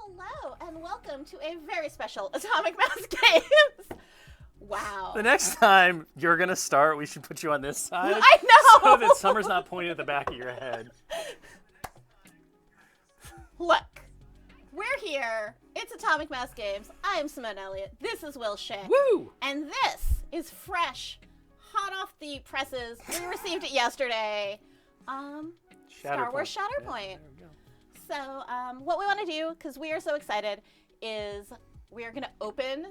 Hello, and welcome to a very special Atomic Mouse Games. Wow. The next time you're going to start, we should put you on this side. I know! So that Summer's not pointing at the back of your head. Look, we're here. It's Atomic Mouse Games. I am Simone Elliott. This is Will Schick. Woo! And this is fresh, hot off the presses. We received it yesterday. Star Wars Shatterpoint. Yeah, there we go. So, what we want to do, because we are so excited, is we are going to open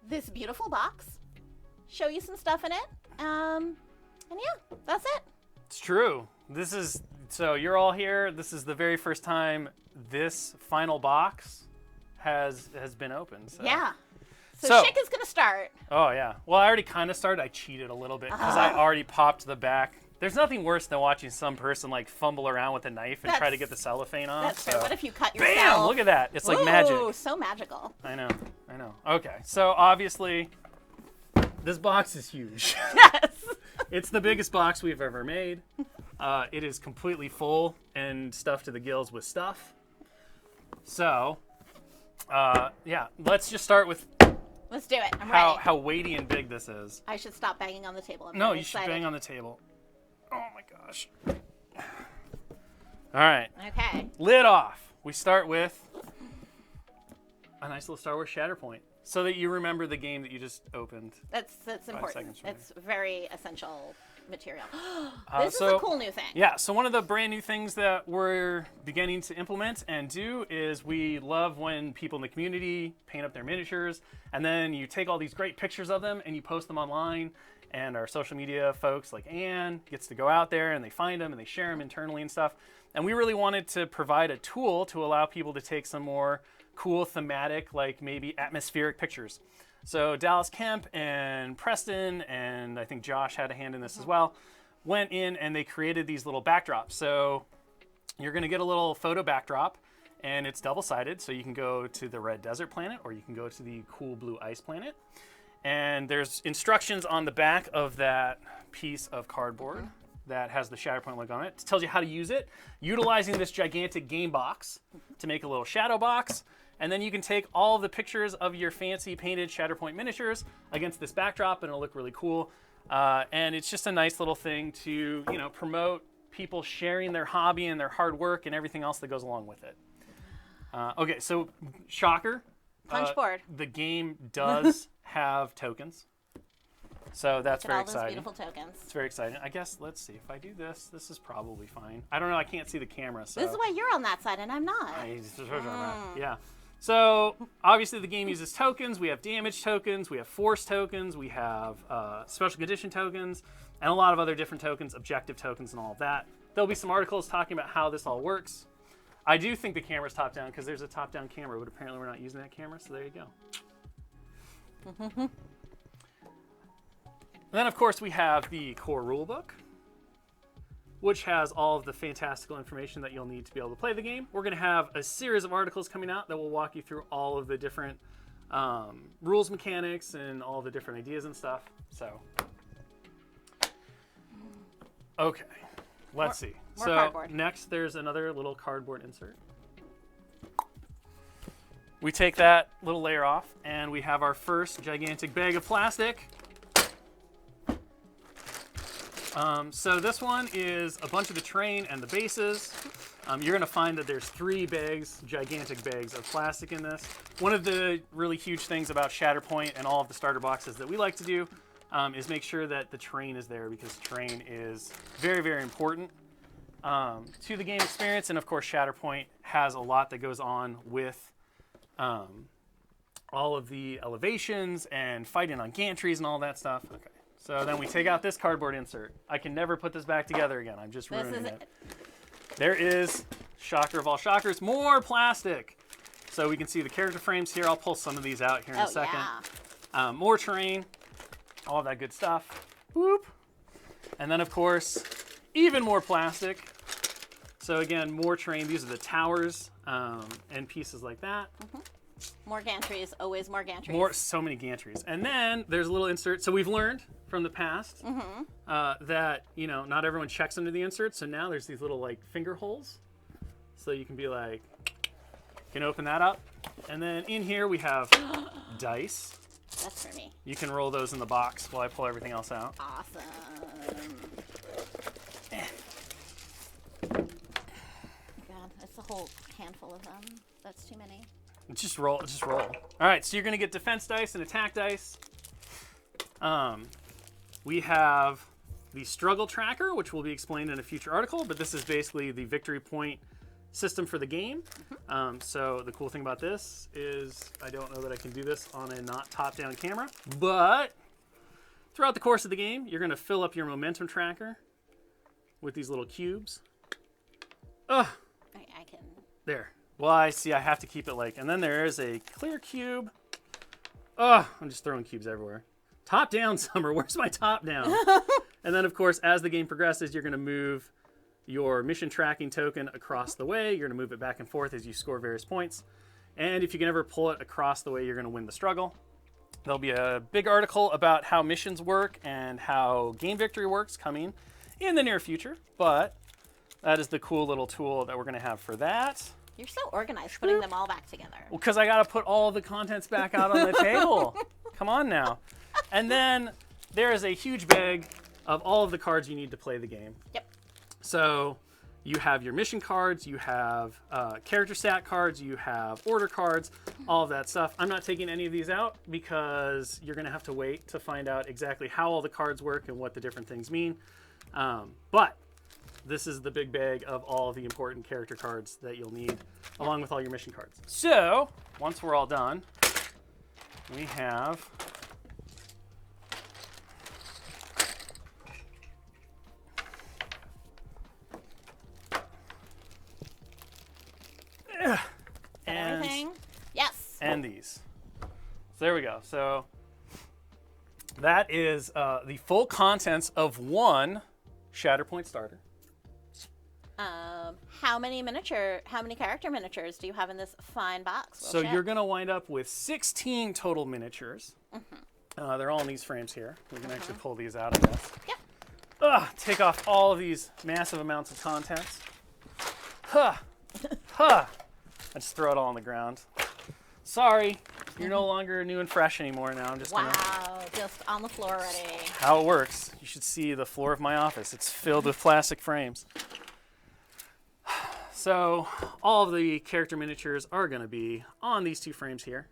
this beautiful box, show you some stuff in it, and yeah, that's it. It's true. So you're all here. This is the very first time this final box has been opened. So. Yeah. So Schick is going to start. Oh, yeah. Well, I already kind of started. I cheated a little bit because I already popped the back. There's nothing worse than watching some person like fumble around with a knife and try to get the cellophane off. That's true. What if you cut yourself? Bam! Look at that. It's like magic. Ooh, so magical. I know. Okay, so obviously, this box is huge. Yes. It's the biggest box we've ever made. It is completely full and stuffed to the gills with stuff. So, yeah, let's just start with Let's do it. I'm ready. how weighty and big this is. I should stop banging on the table. I'm No, really you excited. should bang on the table. Oh my gosh. All right. Okay. Lid off. We start with a nice little Star Wars Shatterpoint so that you remember the game that you just opened. That's important. seconds from It's very essential material. This is so- a cool new thing. Yeah, so one of the brand new things that we're beginning to implement and do is we love when people in the community paint up their miniatures, and then you take all these great pictures of them and you post them online, and our social media folks like Anne gets to go out there and they find them and they share them internally and stuff. And we really wanted to provide a tool to allow people to take some more cool thematic, like maybe atmospheric pictures. So Dallas Kemp and Preston, and I think Josh had a hand in this as well, went in and they created these little backdrops. So you're going to get a little photo backdrop, and it's double-sided, so you can go to the red desert planet or you can go to the cool blue ice planet. And there's instructions on the back of that piece of cardboard that has the Shatterpoint logo on it. It tells you how to use it, utilizing this gigantic game box to make a little shadow box. And then you can take all of the pictures of your fancy painted Shatterpoint miniatures against this backdrop, and it'll look really cool. And it's just a nice little thing to, promote people sharing their hobby and their hard work and everything else that goes along with it. Okay, so shocker. Punch board. The game does have tokens. So that's very All those exciting. beautiful tokens. It's very exciting. I guess, let's see. If I do this, this is probably fine. I don't know. I can't see the camera. So. This is why you're on that side and I'm not. Yeah. So obviously the game uses tokens. We have damage tokens. We have force tokens. We have special condition tokens. And a lot of other different tokens, objective tokens, and all of that. There'll be some articles talking about how this all works. I do think the camera's top-down because there's a top-down camera, but apparently we're not using that camera, so there you go. And then, of course, we have the core rulebook, which has all of the fantastical information that you'll need to be able to play the game. We're going to have a series of articles coming out that will walk you through all of the different rules mechanics and all the different ideas and stuff. So, okay, let's see. More so cardboard. Next, there's another little cardboard insert. We take that little layer off, and we have our first gigantic bag of plastic. So this one is a bunch of the terrain and the bases. You're going to find that there's 3 bags, gigantic bags of plastic in this. One of the really huge things about Shatterpoint and all of the starter boxes that we like to do is make sure that the terrain is there, because terrain is very, very important to the game experience. And of course, Shatterpoint has a lot that goes on with all of the elevations and fighting on gantries and all that stuff. Okay. So then we take out this cardboard insert. I can never put this back together again. I'm just ruining it. There is, shocker of all shockers, more plastic. So we can see the character frames here. I'll pull some of these out here in a second. Yeah. More terrain, all of that good stuff. Whoop. And then, of course, even more plastic. So again, more terrain. These are the towers and pieces like that. More gantries, always more gantries. So many gantries. And then there's a little insert. So we've learned from the past that, not everyone checks under the insert. So now there's these little like finger holes. So you can be like, can open that up. And then in here we have dice. That's for me. You can roll those in the box while I pull everything else out. Awesome. God, that's a whole handful of them. That's too many. Just roll, just roll. All right, so you're gonna get defense dice and attack dice. We have the struggle tracker, which will be explained in a future article, but this is basically the victory point system for the game. So the cool thing about this is I don't know that I can do this on a not top-down camera, but throughout the course of the game, you're gonna fill up your momentum tracker with these little cubes. Ugh. I can. There. Well, I see I have to keep it like, and then there is a clear cube. Ugh, I'm just throwing cubes everywhere. Top down, Summer. Where's my top down? And then, of course, as the game progresses, you're going to move your mission tracking token across the way. You're going to move it back and forth as you score various points. And if you can ever pull it across the way, you're going to win the struggle. There'll be a big article about how missions work and how game victory works coming in the near future. But that is the cool little tool that we're going to have for that. You're so organized putting them all back together. Well, because I got to put all the contents back out on the table. Come on now. And then there is a huge bag of all of the cards you need to play the game. Yep. So you have your mission cards, you have character stat cards, you have order cards, all of that stuff. I'm not taking any of these out because you're going to have to wait to find out exactly how all the cards work and what the different things mean. But this is the big bag of all of the important character cards that you'll need, along with all your mission cards. So, once we're all done, we have Everything? Yes. and these. So there we go. So that is the full contents of one Shatterpoint starter. How many character miniatures do you have in this fine box? So you're going to wind up with 16 total miniatures. They're all in these frames here. We can actually pull these out, I guess. Yep. Take off all of these massive amounts of contents. Huh. Huh. I just throw it all on the ground. Sorry, you're no longer new and fresh anymore now. I'm just gonna... just on the floor already. How it works. You should see the floor of my office. It's filled with plastic frames. So all of the character miniatures are going to be on these two frames here.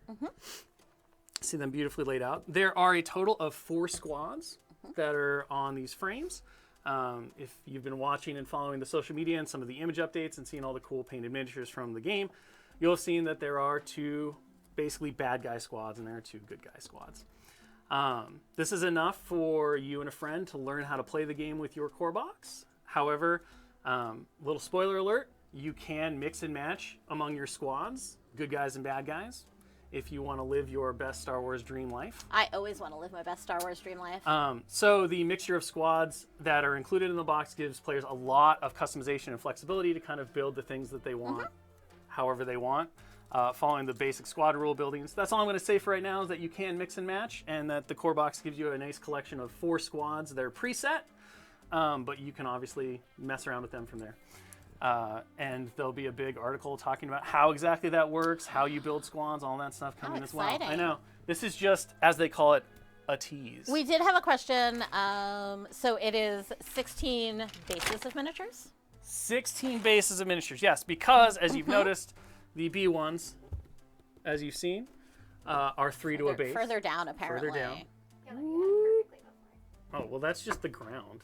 See them beautifully laid out. There are a total of 4 squads that are on these frames. If you've been watching and following the social media and some of the image updates and seeing all the cool painted miniatures from the game, you'll have seen that there are 2 basically bad guy squads and there are 2 good guy squads. This is enough for you and a friend to learn how to play the game with your core box. However, little spoiler alert, you can mix and match among your squads, good guys and bad guys, if you want to live your best Star Wars dream life. I always want to live my best Star Wars dream life. So the mixture of squads that are included in the box gives players a lot of customization and flexibility to kind of build the things that they want, however they want, following the basic squad rule buildings. That's all I'm going to say for right now, is that you can mix and match, and that the core box gives you a nice collection of 4 squads that are preset, but you can obviously mess around with them from there. And there'll be a big article talking about how exactly that works, how you build squads, all that stuff coming as well. I know. This is just, as they call it, a tease. We did have a question. So it is 16 bases of miniatures? 16 bases of miniatures, yes, because as you've noticed, the B ones, as you've seen, are 3 to a base. Further down, apparently. Further down. Oh, well, that's just the ground.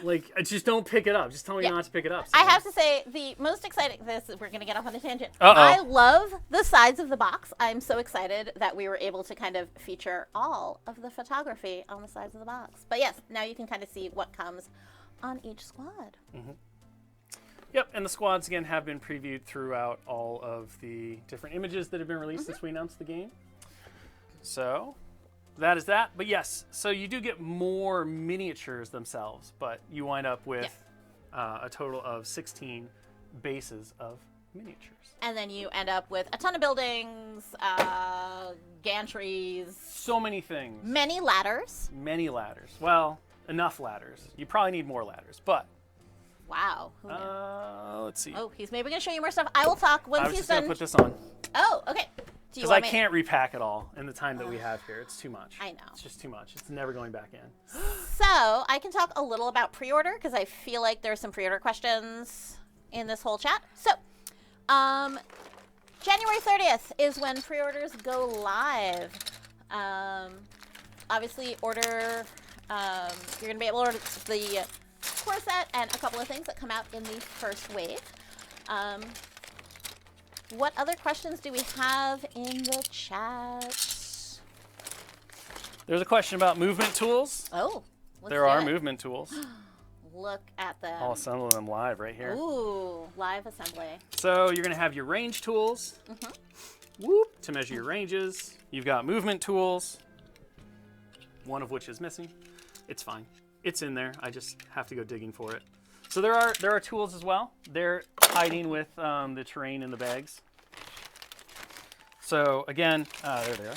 Like, just don't pick it up. Just tell me not to pick it up. I have to say, the most exciting, we're going to get off on a tangent. Uh-oh. I love the size of the box. I'm so excited that we were able to kind of feature all of the photography on the sides of the box. But yes, now you can kind of see what comes on each squad. Yep, and the squads, again, have been previewed throughout all of the different images that have been released since we announced the game. So that is that. But yes, so you do get more miniatures themselves, but you wind up with a total of 16 bases of miniatures. And then you end up with a ton of buildings, gantries. So many things. Many ladders. Many ladders. Well, enough ladders. You probably need more ladders, but Wow. Who knew? Let's see. Oh, he's maybe going to show you more stuff. I will talk once I was he's just going done. to put this on. Oh, okay. Do you Because want I me? can't repack it all in the time that we have here. It's too much. I know. It's just too much. It's never going back in. So I can talk a little about pre-order because I feel like there's some pre-order questions in this whole chat. So, January 30th is when pre-orders go live. Obviously, order. You're gonna be able to order the core set and a couple of things that come out in the first wave. What other questions do we have in the chat? There's a question about movement tools. Oh, There are movement tools. Look at them. I'll assemble them live right here. Ooh, live assembly. So you're going to have your range tools. Whoop, to measure your ranges. You've got movement tools, one of which is missing. It's fine. It's in there. I just have to go digging for it. So there are tools as well. They're hiding with the terrain in the bags. So again, there they are.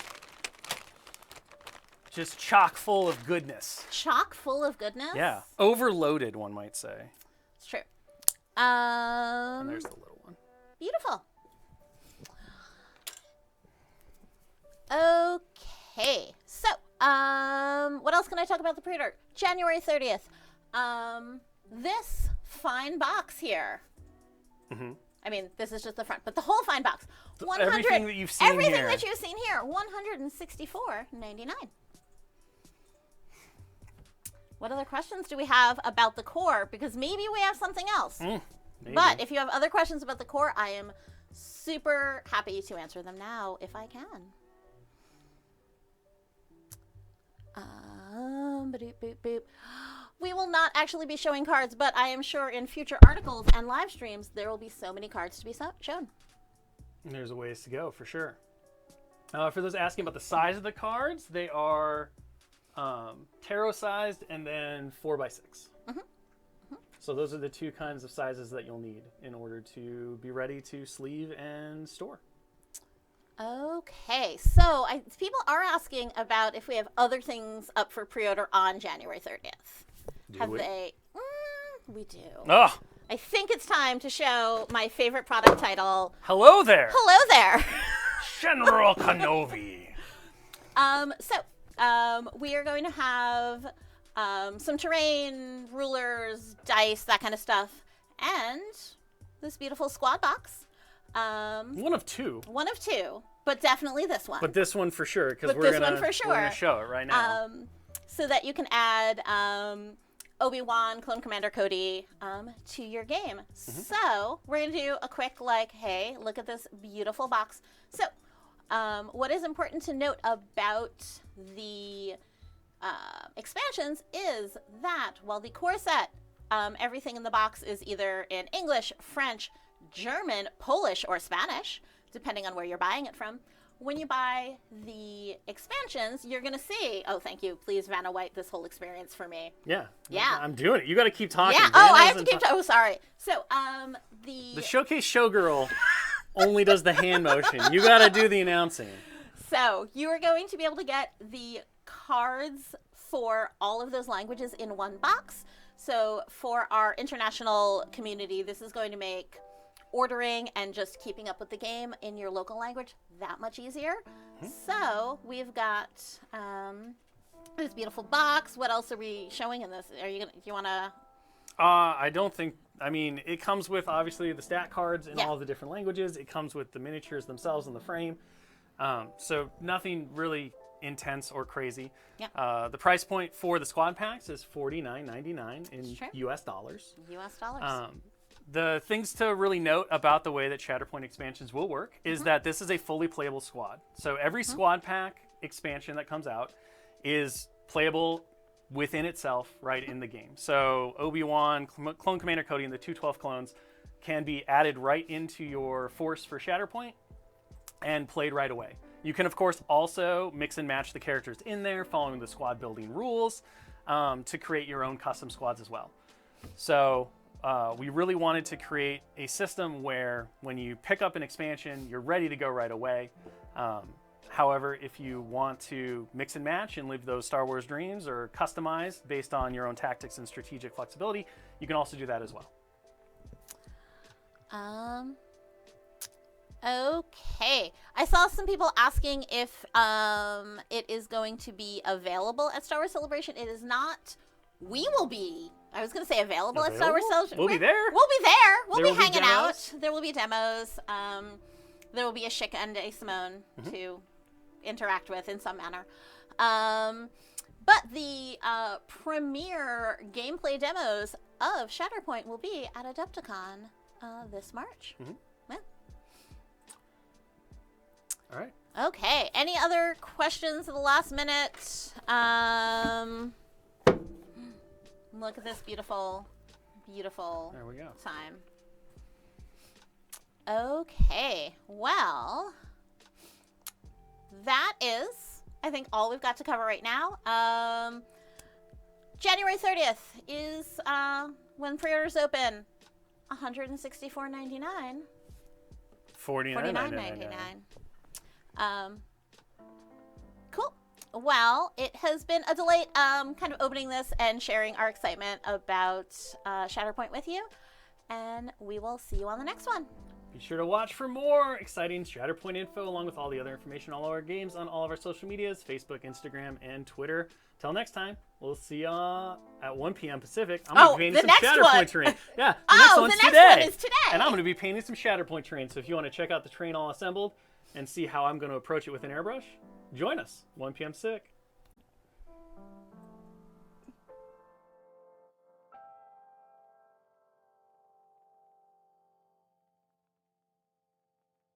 Just chock full of goodness. Chock full of goodness? Yeah. Overloaded, one might say. It's true. And there's the little one. Beautiful. Okay. So, what else can I talk about the pre-order? January 30th. This fine box here. I mean, this is just the front, but the whole fine box. Everything that you've seen everything here. that you've seen here. $164.99. What other questions do we have about the core? Because maybe we have something else. Maybe. But if you have other questions about the core, I am super happy to answer them now if I can. Ba-doop, boop, boop. We will not actually be showing cards, but I am sure in future articles and live streams there will be so many cards to be shown. There's a ways to go for sure. For those asking about the size of the cards, they are tarot sized and then 4x6. So those are the two kinds of sizes that you'll need in order to be ready to sleeve and store. Okay, so people are asking about if we have other things up for pre-order on January 30th. Do we? They? We do. Oh, I think it's time to show my favorite product title. hello there, Hello there. General Kenobi. We are going to have some terrain, rulers, dice, that kind of stuff, and this beautiful squad box. One of two. One of two, but definitely this one. But this one for sure, because But we're this gonna one for sure. we're gonna show it right now. So that you can add Obi-Wan, Clone Commander Cody to your game. So we're going to do a quick hey, look at this beautiful box. So what is important to note about the expansions is that while the core set, everything in the box is either in English, French, German, Polish, or Spanish, depending on where you're buying it from. When you buy the expansions, you're going to see, oh, thank you. Please, Vanna White, this whole experience for me. Yeah. Yeah. I'm doing it. You got to keep talking. Yeah. Vanna Oh, I have to doesn't keep. Oh, sorry. So, The Showcase Showgirl only does the hand motion. You got to do the announcing. So you are going to be able to get the cards for all of those languages in one box. So for our international community, this is going to make ordering and just keeping up with the game in your local language that much easier. So we've got this beautiful box. What else are we showing in this? Do you want to? I don't think. I mean, it comes with obviously the stat cards in all the different languages. It comes with the miniatures themselves in the frame. So nothing really intense or crazy. Yeah. The price point for the squad packs is $49.99 in US dollars. US dollars. The things to really note about the way that Shatterpoint expansions will work is that this is a fully playable squad. So every squad pack expansion that comes out is playable within itself right in the game. So Obi-Wan, Clone Commander Cody, and the 212 clones can be added right into your force for Shatterpoint and played right away. You can, of course, also mix and match the characters in there following the squad building rules to create your own custom squads as well. So we really wanted to create a system where when you pick up an expansion, you're ready to go right away. However, if you want to mix and match and live those Star Wars dreams or customize based on your own tactics and strategic flexibility, you can also do that as well. Okay. I saw some people asking if it is going to be available at Star Wars Celebration. It is not. We will be. I was going to say available at Star Wars Celebration. We'll be there. We'll be there. We'll There be will be hanging demos. out. There will be demos. There will be a Shika and a Simone to interact with in some manner. But the premiere gameplay demos of Shatterpoint will be at Adepticon this March. Yeah. All right. Okay. Any other questions at the last minute? Look at this beautiful, beautiful There we go. time. Okay. Well, that is, I think, all we've got to cover right now. January 30th is when pre-orders open. $164.99. $49.99. Cool. Well, it has been a delight kind of opening this and sharing our excitement about Shatterpoint with you. And we will see you on the next one. Be sure to watch for more exciting Shatterpoint info along with all the other information on all our games on all of our social medias, Facebook, Instagram, and Twitter. Till next time, we'll see y'all at 1 p.m. Pacific. I'm going to be painting some Shatterpoint terrain. Yeah, the next one's the next today. one is today. And I'm going to be painting some Shatterpoint terrain. So if you want to check out the terrain all assembled and see how I'm going to approach it with an airbrush, join us, 1 p.m. Pacific.